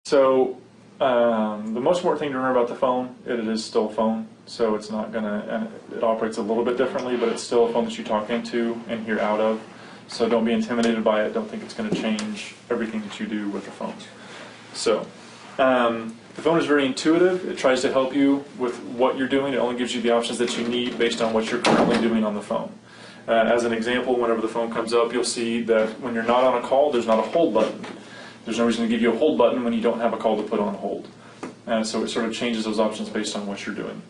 So the most important thing to remember about the phone, it is still a phone. So it's not gonna, and it operates a little bit differently, but it's still a phone that you talk into and hear out of. So don't be intimidated by it. Don't think it's going to change everything that you do with the phone. So the phone is very intuitive. It tries to help you with what you're doing. It only gives you the options that you need based on what you're currently doing on the phone. As an example, whenever the phone comes up, you'll see that when you're not on a call, there's not a hold button. There's no reason to give you a hold button when you don't have a call to put on hold. So it sort of changes those options based on what you're doing.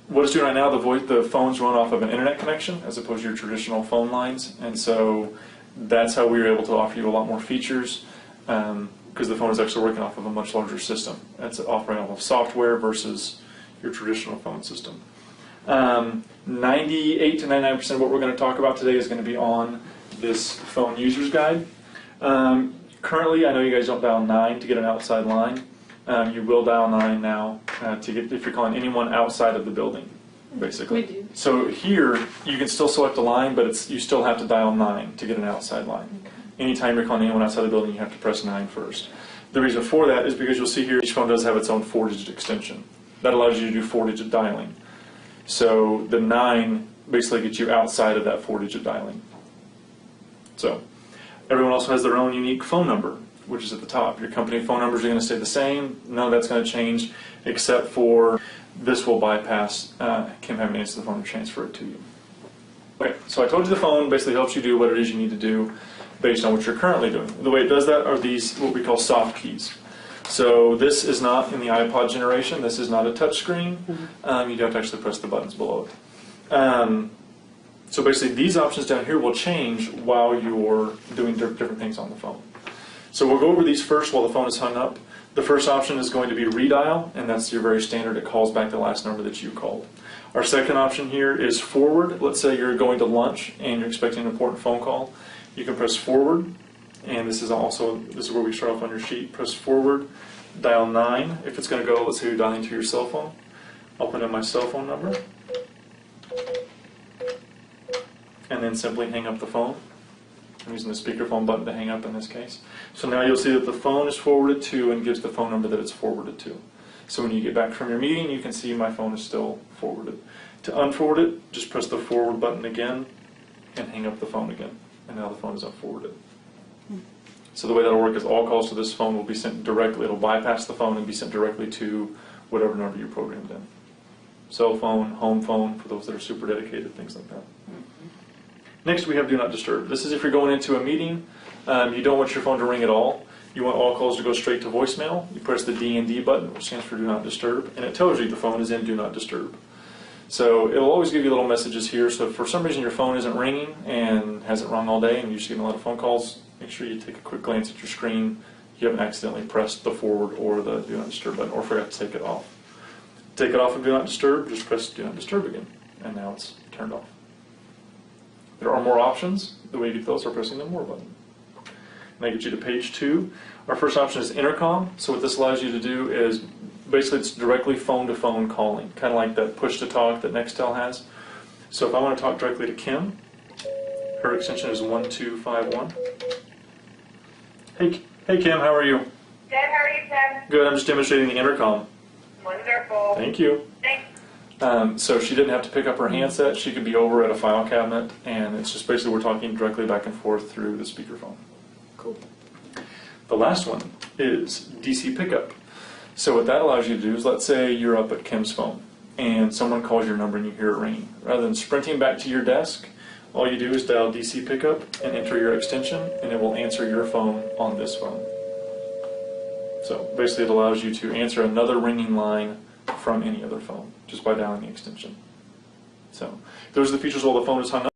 What it's doing right now, the phones run off of an internet connection as opposed to your traditional phone lines, and so that's how we were able to offer you a lot more features because the phone is actually working off of a much larger system. It's operating off of software versus your traditional phone system. 98 to 99% of what we're going to talk about today is going to be on this phone user's guide. Currently, I know you guys don't dial 9 to get an outside line. You will dial 9 now to get if you're calling anyone outside of the building, basically. We do. So here, you can still select a line, but you still have to dial 9 to get an outside line. Okay. Anytime you're calling anyone outside the building, you have to press 9 first. The reason for that is because you'll see here each phone does have its own 4-digit extension. That allows you to do 4-digit dialing. So the 9 basically gets you outside of that 4-digit dialing. So everyone also has their own unique phone number, which is at the top. Your company phone numbers are going to stay the same. None of that's going to change, except for this will bypass Kim having to answer the phone and transfer it to you. Okay, so I told you the phone basically helps you do what it is you need to do based on what you're currently doing. The way it does that are these, what we call soft keys. So this is not in the iPod generation. This is not a touch screen. You have to actually press the buttons below it. So basically these options down here will change while you're doing different things on the phone. So we'll go over these first while the phone is hung up. The first option is going to be redial, and that's your very standard. It calls back the last number that you called. Our second option here is forward. Let's say you're going to lunch and you're expecting an important phone call. You can press forward, and this is where we start off on your sheet. Press forward, dial 9. If it's going to go, let's say you're dialing to your cell phone. I'll put in my cell phone number, and then simply hang up the phone. I'm using the speakerphone button to hang up in this case. So now you'll see that the phone is forwarded to and gives the phone number that it's forwarded to. So when you get back from your meeting, you can see my phone is still forwarded. To unforward it, just press the forward button again and hang up the phone again. And now the phone is unforwarded. So the way that'll work is all calls to this phone will be sent directly. It'll bypass the phone and be sent directly to whatever number you programmed in. Cell phone, home phone, for those that are super dedicated, things like that. Next, we have Do Not Disturb. This is if you're going into a meeting, you don't want your phone to ring at all. You want all calls to go straight to voicemail. You press the D&D button, which stands for Do Not Disturb, and it tells you the phone is in Do Not Disturb. So it'll always give you little messages here. So if for some reason your phone isn't ringing and hasn't rung all day and you're just getting a lot of phone calls, make sure you take a quick glance at your screen. You haven't accidentally pressed the forward or the Do Not Disturb button or forgot to take it off. Take it off of Do Not Disturb, just press Do Not Disturb again, and now it's turned off. There are more options. The way you get those are pressing the More button. And that gets you to page 2. Our first option is intercom. So what this allows you to do is basically it's directly phone-to-phone calling, kind of like that push-to-talk that Nextel has. So if I want to talk directly to Kim, her extension is 1251. Hey Kim, how are you? Good, how are you, Ted? Good, I'm just demonstrating the intercom. Wonderful. Thank you. Thanks. So she didn't have to pick up her handset. She could be over at a file cabinet, and it's just basically we're talking directly back and forth through the speakerphone. Cool. The last one is DC pickup. So what that allows you to do is, let's say you're up at Kim's phone, and someone calls your number and you hear it ringing. Rather than sprinting back to your desk, all you do is dial DC pickup and enter your extension, and it will answer your phone on this phone. So basically it allows you to answer another ringing line from any other phone just by dialing the extension. So those are the features while the phone is hung up.